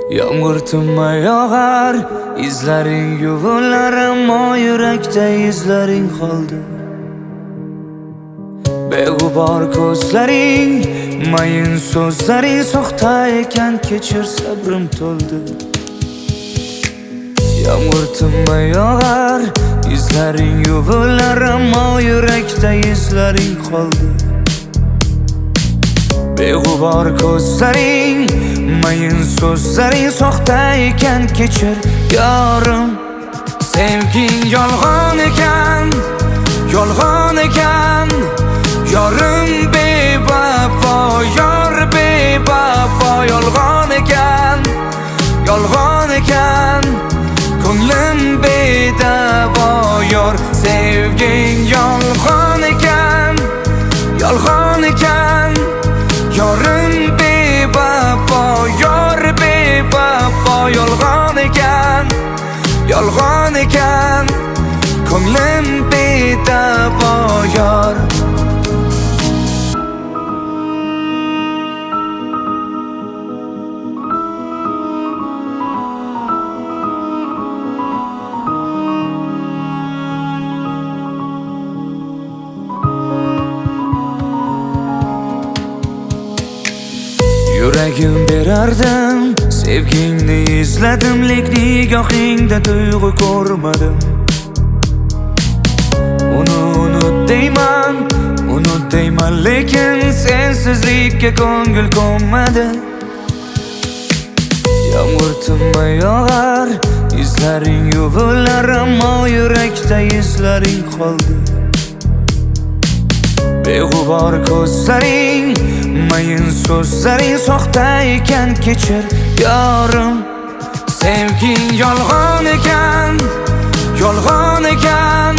Yağmur tinmay yog'ar, izlaring yuvilar, ammo yurakda izlaring qoldi. Beg'ubor ko'zlaring, mayin so'zlaring soxta ekan, kechir sabrim to'ldi. Yağmur tinmay yog'ar, izlaring yuvilar, ammo yurakda izlaring qoldi. Beg'ubor ko'zlaring, mayin so'zlaring soxta ekan, kechir yorim. Sevging yolg'on ekan, yolg'on ekan. Yorim bevafo, yor bevafo. Yolg'on ekan, yolg'on ekan. Ko'nglim bedavo yor. Sevging yolg'on ekan, yolg'on ekan. Yorim bevafo, yor bevafo. Yolg'on ekan, yolg'on ekan. Ko'nglim bedavo yor. Yuragim berardim, sevgingni izladim, lek nigohingda tuyg'u ko'rmadim. Unut deyman, lekin sensizlikka ko'ngil ko'nmadi. Yağmur tinmay yog'ar, izlaring yuvilar, ammo yurakda izlaring qoldi. Beg'ubor ko'zlaring, mayin so'zlaring soxta ekan, kechir yorim. Sevging yolg'on ekan, yolg'on ekan.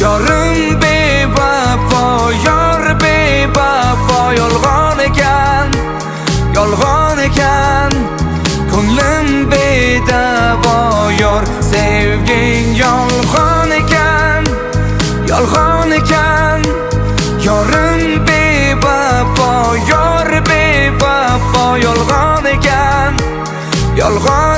Yorim bevafo, yor bevafo. Yolg'on ekan, yolg'on ekan. Ko'nglim bedavo yor. Sevging yolg'on ekan, yolg'on ekan. Yorim bevafo, yor bevafo. Yolg'on ekan, yolg'on